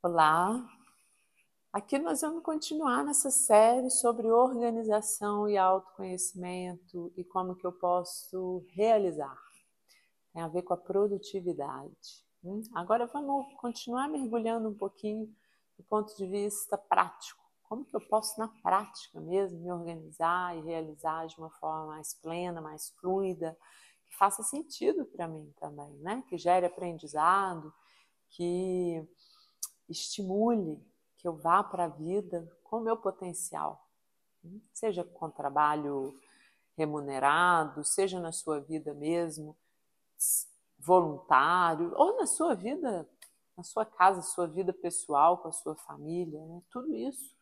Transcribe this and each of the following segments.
Olá! Aqui nós vamos continuar nessa série sobre organização e autoconhecimento e como que eu posso realizar. Tem a ver com a produtividade. Agora vamos continuar mergulhando um pouquinho do ponto de vista prático. Como que eu posso, na prática mesmo, me organizar e realizar de uma forma mais plena, mais fluida, que faça sentido para mim também, né? Que gere aprendizado, que estimule, que eu vá para a vida com o meu potencial, seja com trabalho remunerado, seja na sua vida mesmo, voluntário, ou na sua vida, na sua casa, sua vida pessoal, com a sua família, né? Tudo isso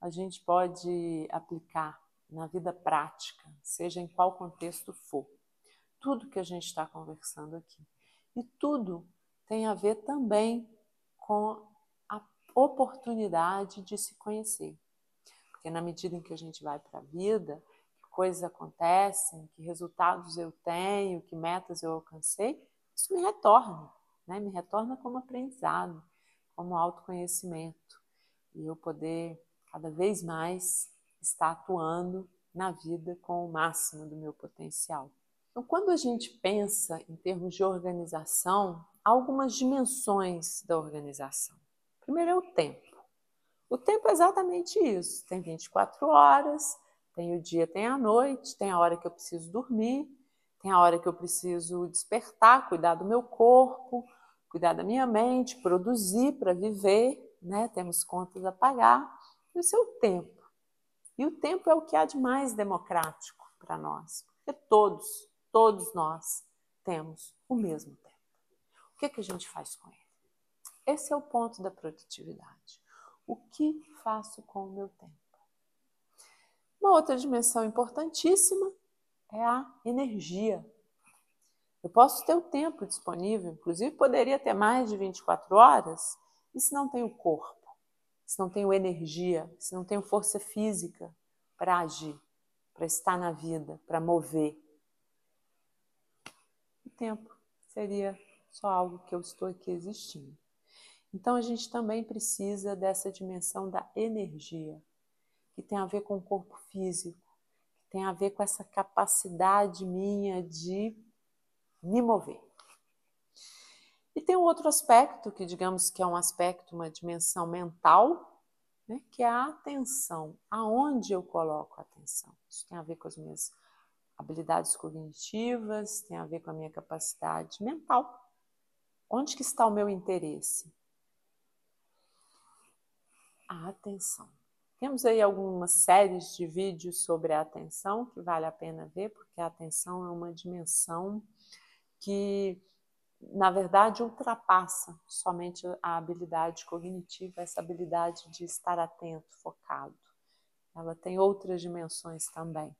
a gente pode aplicar na vida prática, seja em qual contexto for. Tudo que a gente está conversando aqui. E tudo tem a ver também com a oportunidade de se conhecer. Porque na medida em que a gente vai para a vida, que coisas acontecem, que resultados eu tenho, que metas eu alcancei, isso me retorna, né? Me retorna como aprendizado, como autoconhecimento. E eu poder cada vez mais estar atuando na vida com o máximo do meu potencial. Então, quando a gente pensa em termos de organização, há algumas dimensões da organização. Primeiro é o tempo. O tempo é exatamente isso. Tem 24 horas, tem o dia, tem a noite, tem a hora que eu preciso dormir, tem a hora que eu preciso despertar, cuidar do meu corpo, cuidar da minha mente, produzir para viver, né? Temos contas a pagar. Esse é o tempo. E o tempo é o que há de mais democrático para nós, porque todos nós temos o mesmo tempo. O que a gente faz com ele? Esse é o ponto da produtividade. O que faço com o meu tempo? Uma outra dimensão importantíssima é a energia. Eu posso ter o tempo disponível, inclusive poderia ter mais de 24 horas, e se não tenho corpo, se não tenho energia, se não tenho força física para agir, para estar na vida, para mover, o tempo seria só algo que eu estou aqui existindo. Então, a gente também precisa dessa dimensão da energia, que tem a ver com o corpo físico, que tem a ver com essa capacidade minha de me mover. E tem um outro aspecto, que digamos que é um aspecto, uma dimensão mental, né, que é a atenção. Aonde eu coloco a atenção? Isso tem a ver com as minhas habilidades cognitivas, tem a ver com a minha capacidade mental. Onde que está o meu interesse? A atenção. Temos aí algumas séries de vídeos sobre a atenção que vale a pena ver, porque a atenção é uma dimensão que, na verdade, ultrapassa somente a habilidade cognitiva, essa habilidade de estar atento, focado. Ela tem outras dimensões também.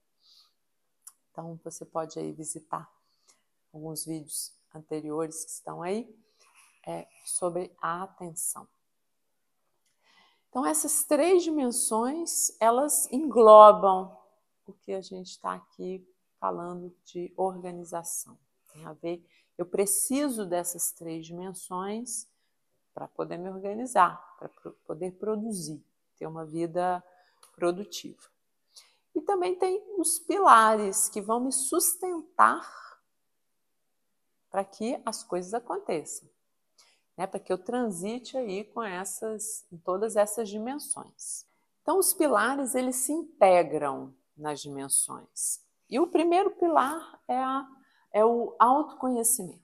Então, você pode aí visitar alguns vídeos anteriores que estão aí sobre a atenção. Então, essas três dimensões, elas englobam o que a gente está aqui falando de organização. Tem a ver, eu preciso dessas três dimensões para poder me organizar, para poder produzir, ter uma vida produtiva. E também tem os pilares que vão me sustentar para que as coisas aconteçam, né? Para que eu transite aí com em todas essas dimensões. Então, os pilares, eles se integram nas dimensões. E o primeiro pilar é o autoconhecimento.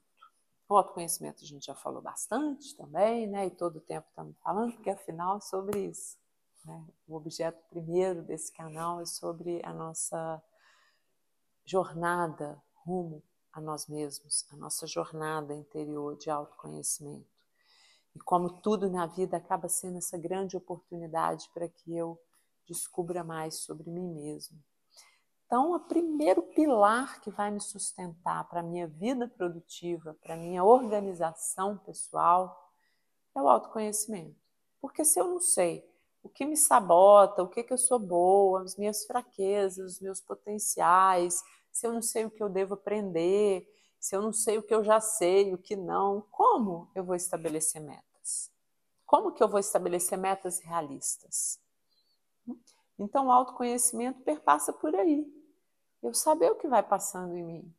O autoconhecimento a gente já falou bastante também, né? E todo o tempo estamos falando, porque afinal é sobre isso, né? O objeto primeiro desse canal é sobre a nossa jornada rumo a nós mesmos, a nossa jornada interior de autoconhecimento. E como tudo na vida acaba sendo essa grande oportunidade para que eu descubra mais sobre mim mesmo. Então, o primeiro pilar que vai me sustentar para a minha vida produtiva, para a minha organização pessoal, é o autoconhecimento. Porque se eu não sei o que me sabota, o que eu sou boa, as minhas fraquezas, os meus potenciais, se eu não sei o que eu devo aprender, se eu não sei o que eu já sei, o que não, como eu vou estabelecer metas? Como que eu vou estabelecer metas realistas? Então, o autoconhecimento perpassa por aí. Eu saber o que vai passando em mim,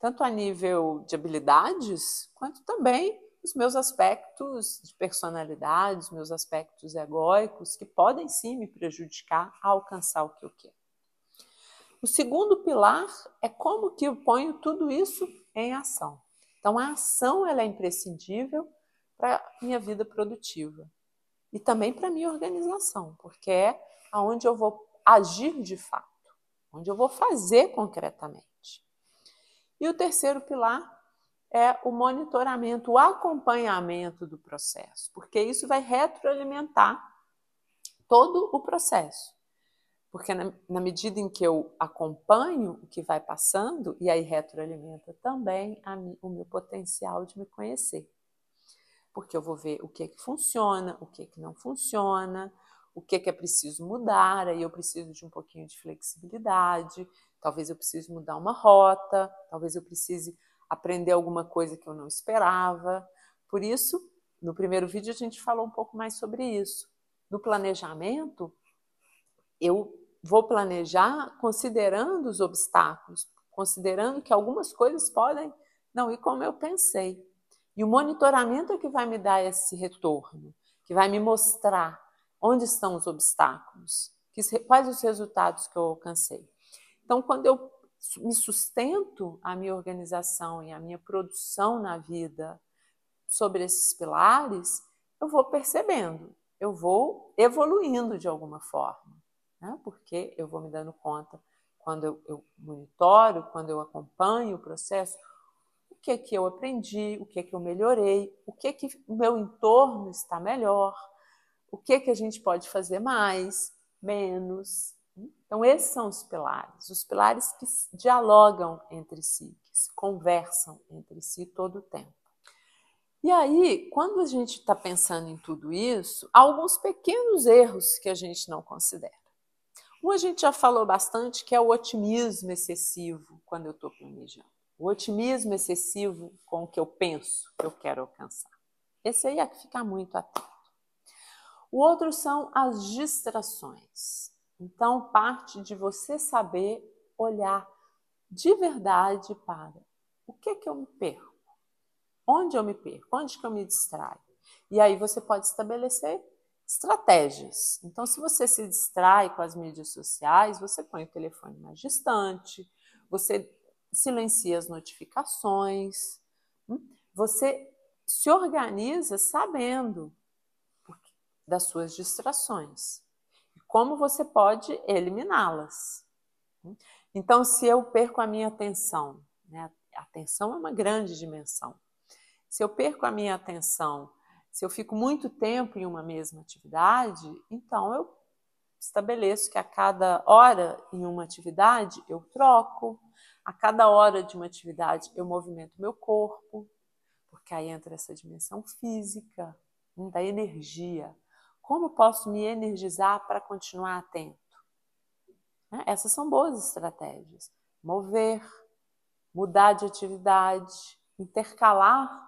tanto a nível de habilidades, quanto também os meus aspectos de personalidade, os meus aspectos egóicos, que podem sim me prejudicar a alcançar o que eu quero. O segundo pilar é como que eu ponho tudo isso em ação. Então, a ação ela é imprescindível para a minha vida produtiva e também para a minha organização, porque é onde eu vou agir de fato, onde eu vou fazer concretamente. E o terceiro pilar é o monitoramento, o acompanhamento do processo, porque isso vai retroalimentar todo o processo. Porque na medida em que eu acompanho o que vai passando, e aí retroalimenta também o meu potencial de me conhecer. Porque eu vou ver o que é que funciona, o que é que não funciona, o que é preciso mudar, aí eu preciso de um pouquinho de flexibilidade, talvez eu precise mudar uma rota, talvez eu precise aprender alguma coisa que eu não esperava. Por isso, no primeiro vídeo a gente falou um pouco mais sobre isso. No planejamento, eu vou planejar considerando os obstáculos, considerando que algumas coisas podem não ir como eu pensei. E o monitoramento é que vai me dar esse retorno, que vai me mostrar onde estão os obstáculos, quais os resultados que eu alcancei. Então, quando eu me sustento a minha organização e a minha produção na vida sobre esses pilares, eu vou percebendo, eu vou evoluindo de alguma forma, né? Porque eu vou me dando conta, quando eu monitoro, quando eu acompanho o processo, o que eu aprendi, o que eu melhorei, o que o meu entorno está melhor, o que a gente pode fazer mais, menos. Então, esses são os pilares que dialogam entre si, que se conversam entre si todo o tempo. E aí, quando a gente está pensando em tudo isso, há alguns pequenos erros que a gente não considera. Um a gente já falou bastante, que é o otimismo excessivo quando eu estou planejando. O otimismo excessivo com o que eu penso que eu quero alcançar. Esse aí é que fica muito atento. O outro são as distrações. Então, parte de você saber olhar de verdade para o que eu me perco. Onde eu me perco? Onde que eu me distraio? E aí você pode estabelecer estratégias. Então, se você se distrai com as mídias sociais, você põe o telefone mais distante, você silencia as notificações, você se organiza sabendo das suas distrações e como você pode eliminá-las. Então, se eu perco a minha atenção, né? A atenção é uma grande dimensão. Se eu perco a minha atenção, se eu fico muito tempo em uma mesma atividade, então eu estabeleço que a cada hora em uma atividade eu troco, a cada hora de uma atividade eu movimento meu corpo, porque aí entra essa dimensão física, da energia. Como posso me energizar para continuar atento? Essas são boas estratégias. Mover, mudar de atividade, intercalar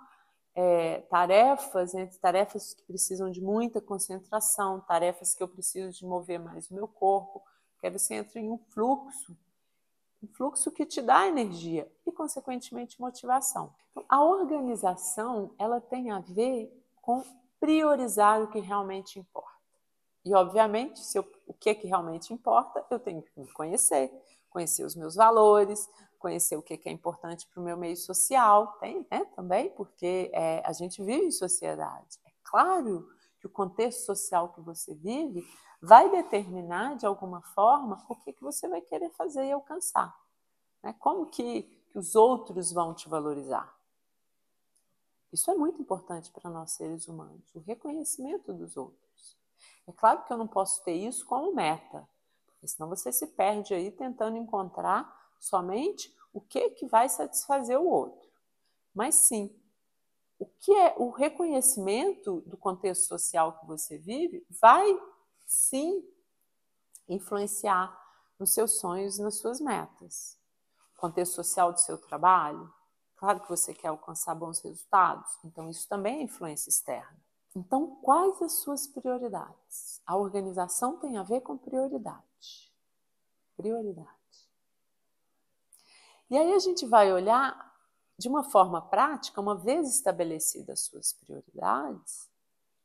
tarefas entre tarefas que precisam de muita concentração, tarefas que eu preciso de mover mais o meu corpo, que aí você entra em um fluxo que te dá energia e, consequentemente, motivação. Então, a organização ela tem a ver com priorizar o que realmente importa. E, obviamente, o que realmente importa, eu tenho que me conhecer os meus valores, conhecer o que é importante para o meu meio social, tem, né, também, porque a gente vive em sociedade. É claro que o contexto social que você vive vai determinar, de alguma forma, o que você vai querer fazer e alcançar. Né? Como que os outros vão te valorizar? Isso é muito importante para nós seres humanos, o reconhecimento dos outros. É claro que eu não posso ter isso como meta, porque senão você se perde aí tentando encontrar somente o que vai satisfazer o outro. Mas sim, o que é o reconhecimento do contexto social que você vive vai sim influenciar nos seus sonhos e nas suas metas. O contexto social do seu trabalho, claro que você quer alcançar bons resultados, então isso também é influência externa. Então, quais as suas prioridades? A organização tem a ver com prioridade. Prioridade. E aí a gente vai olhar de uma forma prática, uma vez estabelecidas as suas prioridades,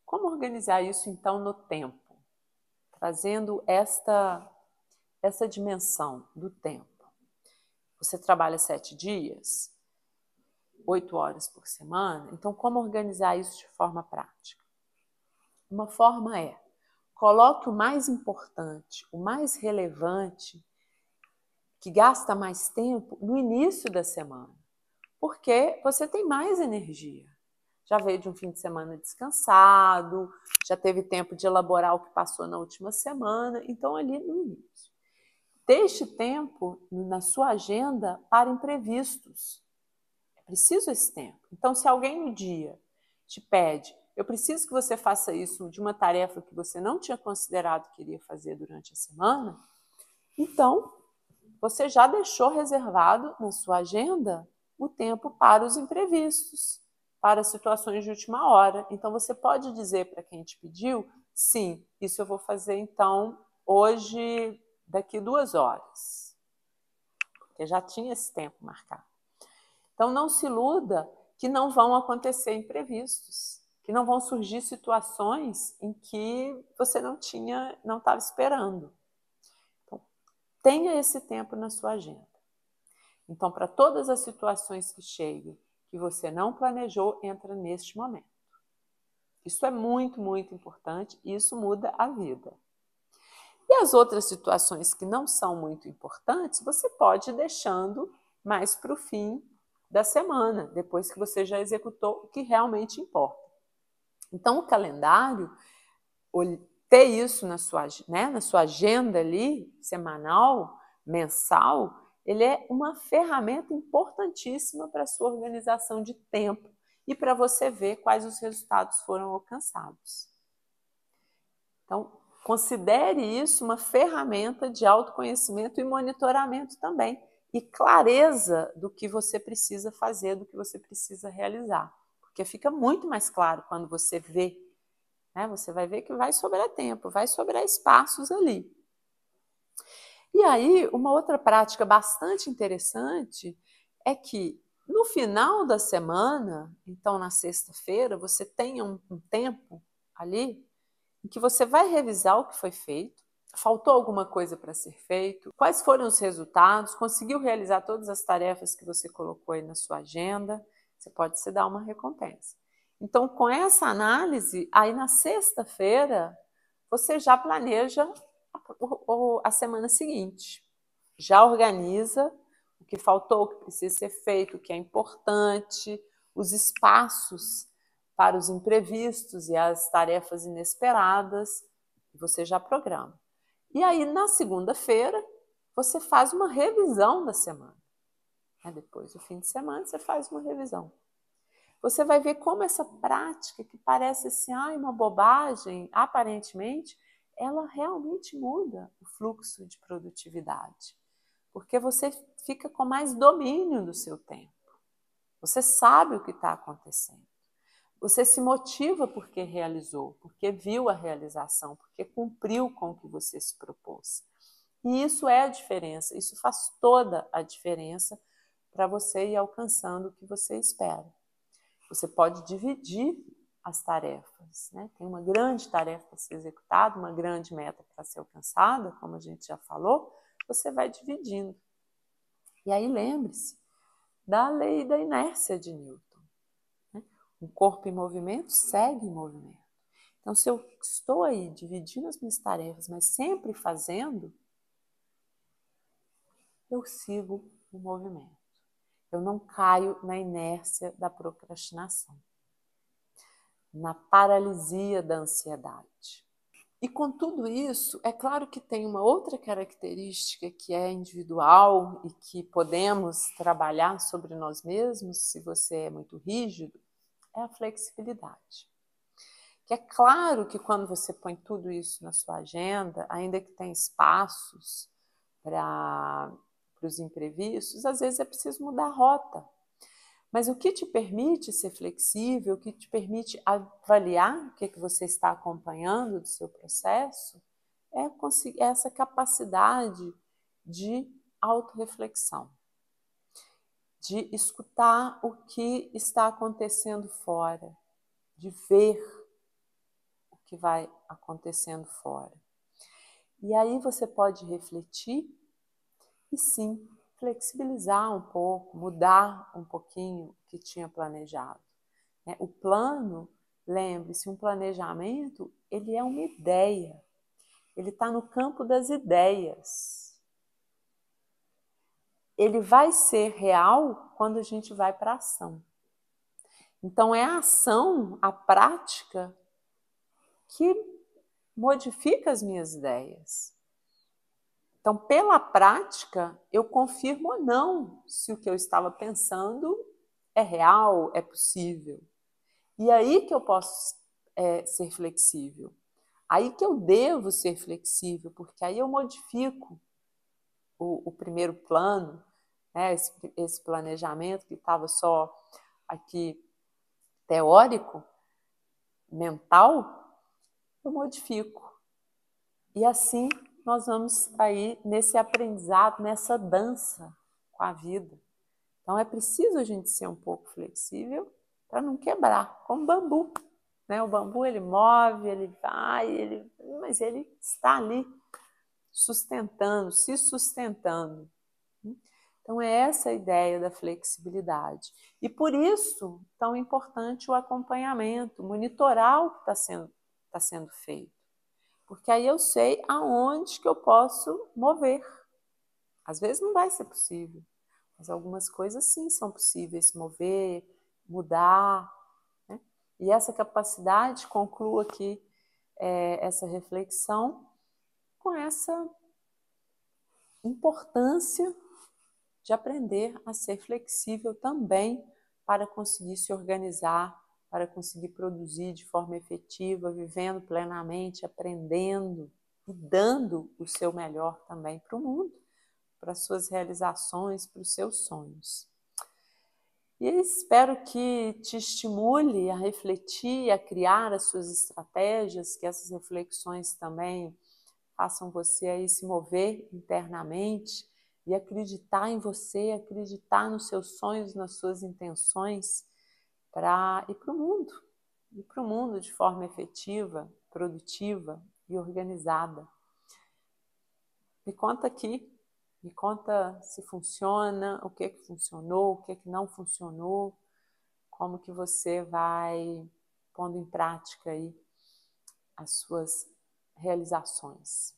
como organizar isso então no tempo, trazendo essa dimensão do tempo. Você trabalha 7 dias, 8 horas por semana, então como organizar isso de forma prática? Uma forma é, coloque o mais importante, o mais relevante, que gasta mais tempo no início da semana, porque você tem mais energia. Já veio de um fim de semana descansado, já teve tempo de elaborar o que passou na última semana, então ali no início. Deixe tempo na sua agenda para imprevistos. É preciso esse tempo. Então, se alguém no dia te pede, eu preciso que você faça isso de uma tarefa que você não tinha considerado que iria fazer durante a semana, então você já deixou reservado na sua agenda o tempo para os imprevistos, para situações de última hora. Então, você pode dizer para quem te pediu, sim, isso eu vou fazer então hoje, daqui 2 horas. Porque já tinha esse tempo marcado. Então, não se iluda que não vão acontecer imprevistos, que não vão surgir situações em que você não estava esperando. Então, tenha esse tempo na sua agenda. Então, para todas as situações que cheguem, que você não planejou, entra neste momento. Isso é muito, muito importante e isso muda a vida. E as outras situações que não são muito importantes, você pode ir deixando mais para o fim da semana, depois que você já executou o que realmente importa. Então, o calendário, ter isso na sua agenda ali, semanal, mensal, ele é uma ferramenta importantíssima para a sua organização de tempo e para você ver quais os resultados foram alcançados. Então, considere isso uma ferramenta de autoconhecimento e monitoramento também, e clareza do que você precisa fazer, do que você precisa realizar. Porque fica muito mais claro quando você vê, né? Você vai ver que vai sobrar tempo, vai sobrar espaços ali. E aí, uma outra prática bastante interessante é que no final da semana, então na sexta-feira, você tenha um tempo ali em que você vai revisar o que foi feito, faltou alguma coisa para ser feito, quais foram os resultados, conseguiu realizar todas as tarefas que você colocou aí na sua agenda, você pode se dar uma recompensa. Então, com essa análise, aí na sexta-feira, você já planeja a semana seguinte. Já organiza o que faltou, o que precisa ser feito, o que é importante, os espaços para os imprevistos e as tarefas inesperadas, você já programa. E aí, na segunda-feira, você faz uma revisão da semana. Depois do fim de semana, você faz uma revisão. Você vai ver como essa prática, que parece assim, uma bobagem, aparentemente, ela realmente muda o fluxo de produtividade. Porque você fica com mais domínio do seu tempo. Você sabe o que está acontecendo. Você se motiva porque realizou, porque viu a realização, porque cumpriu com o que você se propôs. E isso é a diferença, isso faz toda a diferença para você ir alcançando o que você espera. Você pode dividir as tarefas, né? Tem uma grande tarefa para ser executada, uma grande meta para ser alcançada, como a gente já falou, você vai dividindo. E aí lembre-se da lei da inércia de Newton. O corpo em movimento segue em movimento. Então, se eu estou aí dividindo as minhas tarefas, mas sempre fazendo, eu sigo o movimento. Eu não caio na inércia da procrastinação, na paralisia da ansiedade. E com tudo isso, é claro que tem uma outra característica que é individual e que podemos trabalhar sobre nós mesmos, se você é muito rígido, é a flexibilidade. Que é claro que quando você põe tudo isso na sua agenda, ainda que tenha espaços para os imprevistos, às vezes é preciso mudar a rota. Mas o que te permite ser flexível, o que te permite avaliar o que você está acompanhando do seu processo, é essa capacidade de autorreflexão, de escutar o que está acontecendo fora, de ver o que vai acontecendo fora. E aí você pode refletir e sim, flexibilizar um pouco, mudar um pouquinho o que tinha planejado. O plano, lembre-se, um planejamento, ele é uma ideia, ele está no campo das ideias. Ele vai ser real quando a gente vai para a ação. Então é a ação, a prática, que modifica as minhas ideias. Então, pela prática, eu confirmo ou não se o que eu estava pensando é real, é possível. E aí que eu posso ser flexível. Aí que eu devo ser flexível, porque aí eu modifico o primeiro plano, né, esse planejamento que estava só aqui teórico, mental, eu modifico. E assim nós vamos aí nesse aprendizado, nessa dança com a vida. Então é preciso a gente ser um pouco flexível para não quebrar, como bambu. Né? O bambu ele move, ele vai, mas ele está ali sustentando, se sustentando. Então é essa a ideia da flexibilidade. E por isso tão importante o acompanhamento, monitorar o que está sendo feito. Porque aí eu sei aonde que eu posso mover. Às vezes não vai ser possível, mas algumas coisas sim são possíveis mover, mudar. Né? E essa capacidade, concluo aqui essa reflexão com essa importância de aprender a ser flexível também para conseguir se organizar, para conseguir produzir de forma efetiva, vivendo plenamente, aprendendo e dando o seu melhor também para o mundo, para as suas realizações, para os seus sonhos. E espero que te estimule a refletir, a criar as suas estratégias, que essas reflexões também façam você aí se mover internamente e acreditar em você, acreditar nos seus sonhos, nas suas intenções para ir para o mundo de forma efetiva, produtiva e organizada. Me conta aqui, me conta se funciona, o que funcionou, o que não funcionou, como que você vai pondo em prática aí as suas realizações.